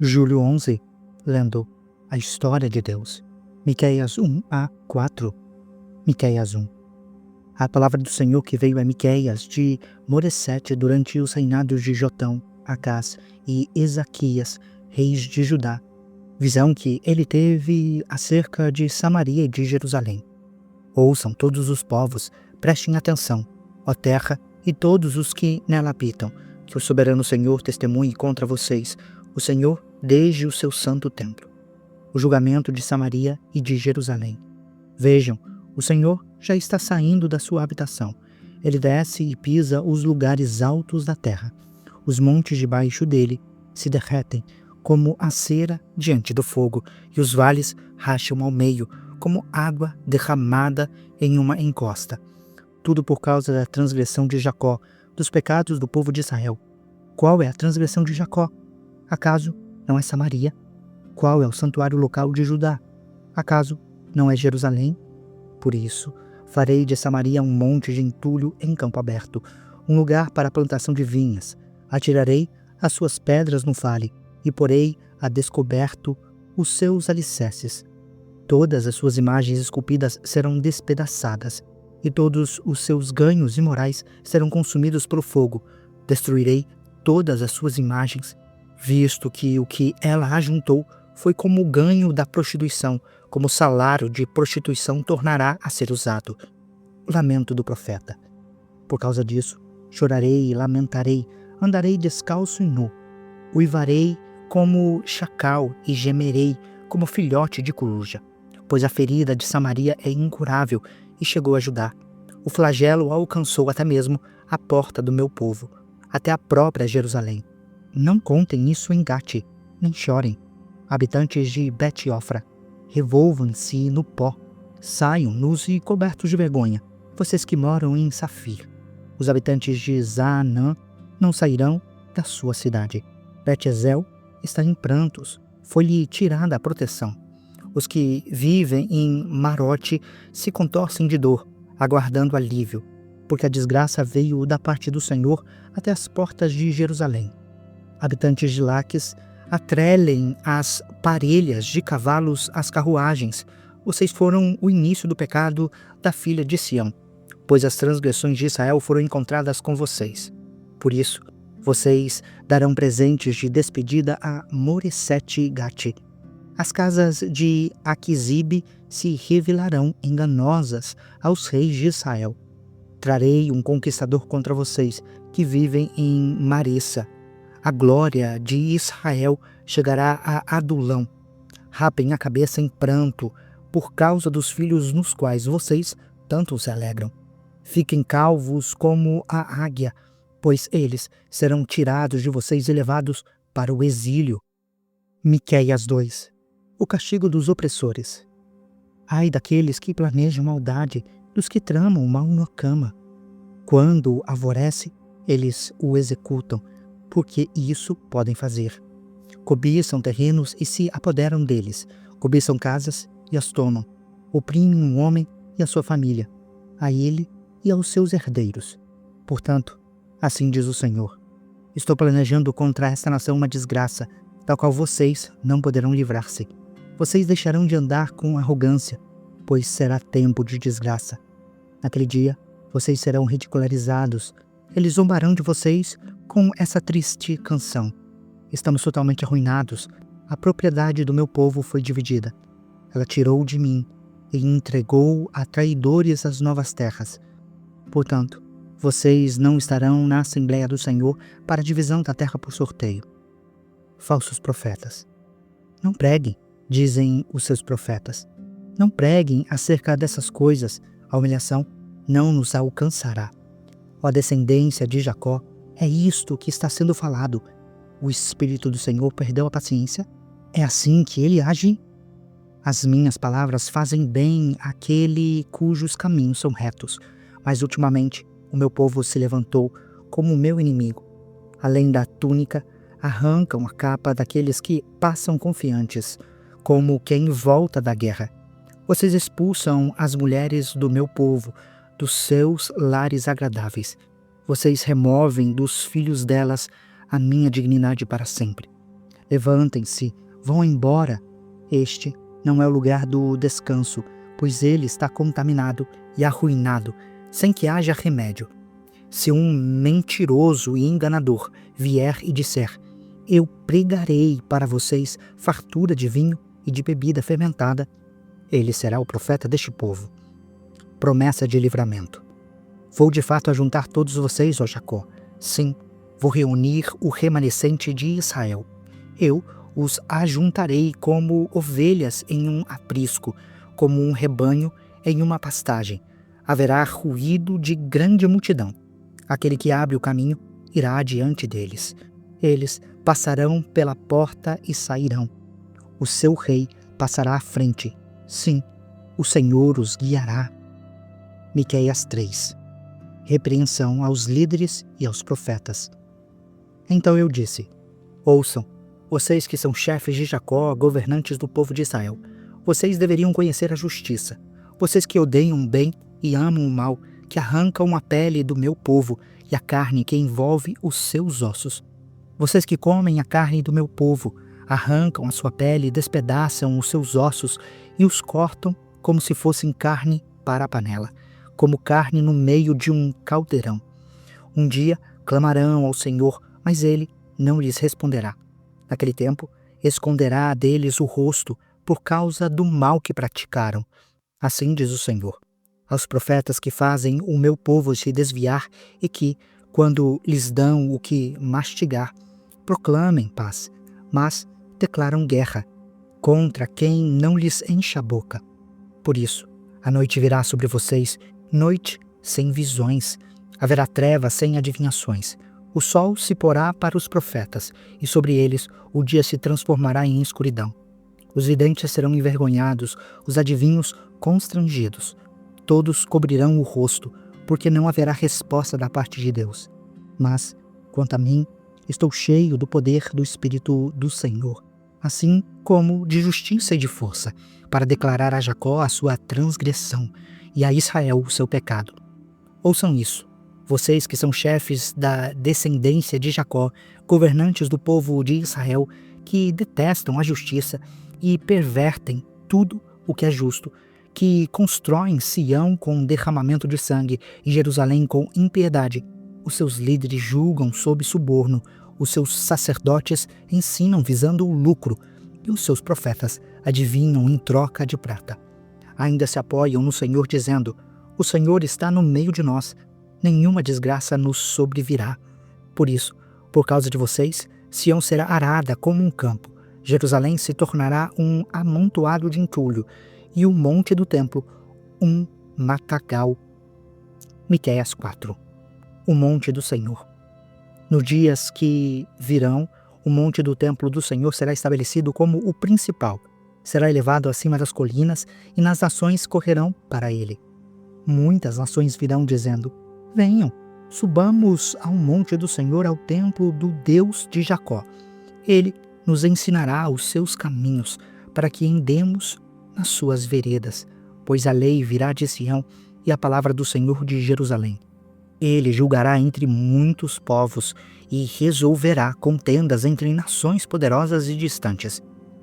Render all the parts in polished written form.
Julho 11, lendo a história de Deus. Miqueias 1-4. Miqueias 1. A palavra do Senhor que veio a Miqueias de Moresete durante os reinados de Jotão, Acás e Ezaquias, reis de Judá. Visão que ele teve acerca de Samaria e de Jerusalém. Ouçam todos os povos, prestem atenção, ó terra e todos os que nela habitam, que o soberano Senhor testemunhe contra vocês, o Senhor desde o seu santo templo. O julgamento de Samaria e de Jerusalém. Vejam, o Senhor já está saindo da sua habitação. Ele desce e pisa os lugares altos da terra. Os montes debaixo dele se derretem como a cera diante do fogo, e os vales racham ao meio, como água derramada em uma encosta. Tudo por causa da transgressão de Jacó, dos pecados do povo de Israel. Qual é a transgressão de Jacó? Acaso não é Samaria? Qual é o santuário local de Judá? Acaso não é Jerusalém? Por isso, farei de Samaria um monte de entulho em campo aberto, um lugar para a plantação de vinhas. Atirarei as suas pedras no vale e porei a descoberto os seus alicerces. Todas as suas imagens esculpidas serão despedaçadas, e todos os seus ganhos imorais serão consumidos pelo fogo. Destruirei todas as suas imagens, visto que o que ela ajuntou foi como o ganho da prostituição, como o salário de prostituição tornará a ser usado. Lamento do profeta. Por causa disso, chorarei e lamentarei, andarei descalço e nu. Uivarei como chacal e gemerei como filhote de coruja, pois a ferida de Samaria é incurável e chegou a Judá. O flagelo alcançou até mesmo a porta do meu povo, até a própria Jerusalém. Não contem isso em Gate, nem chorem. Habitantes de Bet-Ofra, revolvam-se no pó, saiam nus e cobertos de vergonha, vocês que moram em Safir. Os habitantes de Zaanã não sairão da sua cidade. Bet-Ezel está em prantos, foi-lhe tirada a proteção. Os que vivem em Marote se contorcem de dor, aguardando alívio, porque a desgraça veio da parte do Senhor até as portas de Jerusalém. Habitantes de Laques, atrelem as parelhas de cavalos às carruagens. Vocês foram o início do pecado da filha de Sião, pois as transgressões de Israel foram encontradas com vocês. Por isso, vocês darão presentes de despedida a Moresete e Gate. As casas de Aquisibe se revelarão enganosas aos reis de Israel. Trarei um conquistador contra vocês, que vivem em Maressa. A glória de Israel chegará a Adulão. Rapem a cabeça em pranto, por causa dos filhos nos quais vocês tanto se alegram. Fiquem calvos como a águia, pois eles serão tirados de vocês e levados para o exílio. Miqueias 2. O castigo dos opressores. Ai daqueles que planejam maldade, dos que tramam o mal na cama. Quando alvorece, eles o executam, porque isso podem fazer. Cobiçam terrenos e se apoderam deles, cobiçam casas e as tomam, oprimem um homem e a sua família, a ele e aos seus herdeiros. Portanto, assim diz o Senhor, estou planejando contra esta nação uma desgraça, da qual vocês não poderão livrar-se. Vocês deixarão de andar com arrogância, pois será tempo de desgraça. Naquele dia, vocês serão ridicularizados. Eles zombarão de vocês com essa triste canção. Estamos totalmente arruinados. A propriedade do meu povo foi dividida. Ela tirou de mim e entregou a traidores as novas terras. Portanto, vocês não estarão na Assembleia do Senhor para a divisão da terra por sorteio. Falsos profetas. Não preguem, dizem os seus profetas. Não preguem acerca dessas coisas. A humilhação não nos alcançará. Ó descendência de Jacó, é isto que está sendo falado. O Espírito do Senhor perdeu a paciência? É assim que ele age? As minhas palavras fazem bem àquele cujos caminhos são retos, mas ultimamente o meu povo se levantou como o meu inimigo. Além da túnica, arrancam a capa daqueles que passam confiantes, como quem volta da guerra. Vocês expulsam as mulheres do meu povo, dos seus lares agradáveis. Vocês removem dos filhos delas a minha dignidade para sempre. Levantem-se, vão embora. Este não é o lugar do descanso, pois ele está contaminado e arruinado, sem que haja remédio. Se um mentiroso e enganador vier e disser: eu pregarei para vocês fartura de vinho e de bebida fermentada, ele será o profeta deste povo. Promessa de livramento. Vou de fato ajuntar todos vocês, ó Jacó. Sim, vou reunir o remanescente de Israel. Eu os ajuntarei como ovelhas em um aprisco, como um rebanho em uma pastagem. Haverá ruído de grande multidão. Aquele que abre o caminho irá adiante deles. Eles passarão pela porta e sairão. O seu rei passará à frente. Sim, o Senhor os guiará. Miqueias 3. Repreensão aos líderes e aos profetas. Então eu disse: ouçam, vocês que são chefes de Jacó, governantes do povo de Israel. Vocês deveriam conhecer a justiça. Vocês que odeiam o bem e amam o mal, que arrancam a pele do meu povo e a carne que envolve os seus ossos. Vocês que comem a carne do meu povo, arrancam a sua pele, despedaçam os seus ossos e os cortam como se fossem carne para a panela, como carne no meio de um caldeirão. Um dia clamarão ao Senhor, mas ele não lhes responderá. Naquele tempo, esconderá deles o rosto por causa do mal que praticaram. Assim diz o Senhor: aos profetas que fazem o meu povo se desviar e que, quando lhes dão o que mastigar, proclamem paz, mas declaram guerra contra quem não lhes enche a boca. Por isso, a noite virá sobre vocês, noite sem visões. Haverá trevas sem adivinhações. O sol se porá para os profetas, e sobre eles o dia se transformará em escuridão. Os videntes serão envergonhados, os adivinhos constrangidos. Todos cobrirão o rosto, porque não haverá resposta da parte de Deus. Mas, quanto a mim, estou cheio do poder do Espírito do Senhor, assim como de justiça e de força, para declarar a Jacó a sua transgressão e a Israel o seu pecado. Ouçam isso, vocês que são chefes da descendência de Jacó, governantes do povo de Israel, que detestam a justiça e pervertem tudo o que é justo, que constroem Sião com derramamento de sangue e Jerusalém com impiedade. Os seus líderes julgam sob suborno, os seus sacerdotes ensinam visando o lucro, e os seus profetas adivinham em troca de prata. Ainda se apoiam no Senhor dizendo: o Senhor está no meio de nós, nenhuma desgraça nos sobrevirá. Por isso, por causa de vocês, Sião será arada como um campo, Jerusalém se tornará um amontoado de entulho, e o monte do templo um matagal. Miqueias 4. O monte do Senhor. Nos dias que virão, o monte do templo do Senhor será estabelecido como o principal. Será elevado acima das colinas, e nas nações correrão para ele. Muitas nações virão dizendo: venham, subamos ao monte do Senhor, ao templo do Deus de Jacó. Ele nos ensinará os seus caminhos, para que andemos nas suas veredas, pois a lei virá de Sião e a palavra do Senhor de Jerusalém. Ele julgará entre muitos povos e resolverá contendas entre nações poderosas e distantes.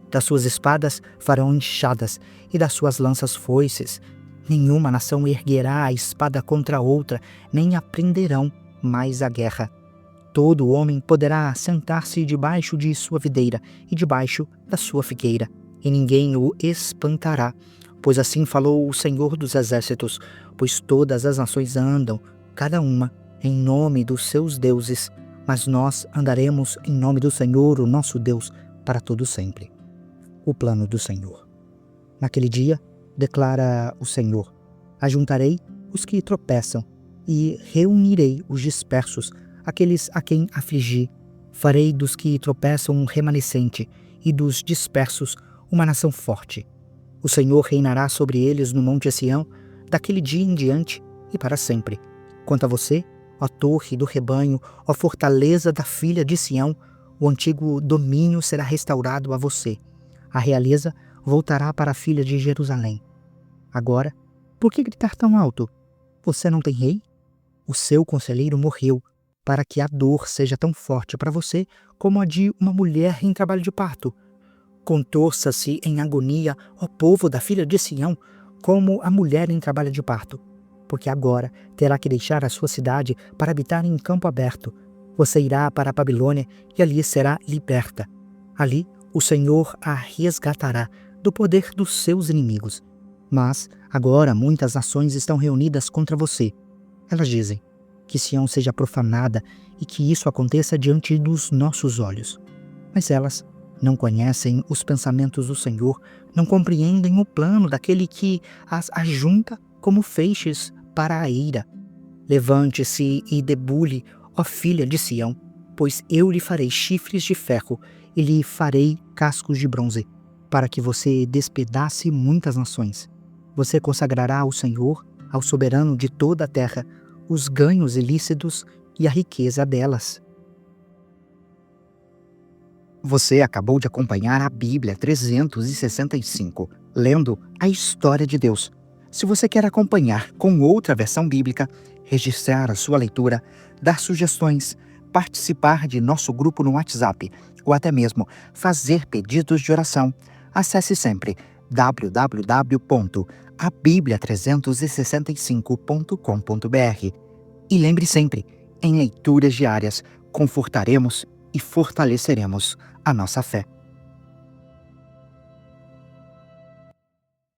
Das suas espadas farão enxadas e das suas lanças foices. Nenhuma nação erguerá a espada contra outra, nem aprenderão mais a guerra. Todo homem poderá sentar-se debaixo de sua videira e debaixo da sua figueira, e ninguém o espantará, pois assim falou o Senhor dos Exércitos, pois todas as nações andam, cada uma, em nome dos seus deuses, mas nós andaremos em nome do Senhor, o nosso Deus, para todo sempre. O plano do Senhor. Naquele dia, declara o Senhor, ajuntarei os que tropeçam e reunirei os dispersos, aqueles a quem afligi. Farei dos que tropeçam um remanescente e dos dispersos uma nação forte. O Senhor reinará sobre eles no monte Sião, daquele dia em diante e para sempre. Quanto a você, ó torre do rebanho, ó fortaleza da filha de Sião, o antigo domínio será restaurado a você. A realeza voltará para a filha de Jerusalém. Agora, por que gritar tão alto? Você não tem rei? O seu conselheiro morreu, para que a dor seja tão forte para você como a de uma mulher em trabalho de parto. Contorça-se em agonia, ó povo da filha de Sião, como a mulher em trabalho de parto, porque agora terá que deixar a sua cidade para habitar em campo aberto. Você irá para a Babilônia e ali será liberta. Ali o Senhor a resgatará do poder dos seus inimigos. Mas agora muitas nações estão reunidas contra você. Elas dizem que Sião seja profanada e que isso aconteça diante dos nossos olhos. Mas elas não conhecem os pensamentos do Senhor, não compreendem o plano daquele que as ajunta como feixes para a eira. Levante-se e debule, ó filha de Sião, pois eu lhe farei chifres de ferro e lhe farei cascos de bronze, para que você despedace muitas nações. Você consagrará ao Senhor, ao soberano de toda a terra, os ganhos ilícitos e a riqueza delas. Você acabou de acompanhar a Bíblia 365, lendo a história de Deus. Se você quer acompanhar com outra versão bíblica, registrar a sua leitura, dar sugestões, participar de nosso grupo no WhatsApp ou até mesmo fazer pedidos de oração, acesse sempre www.abiblia365.com.br. E lembre sempre, em leituras diárias, confortaremos e fortaleceremos a nossa fé.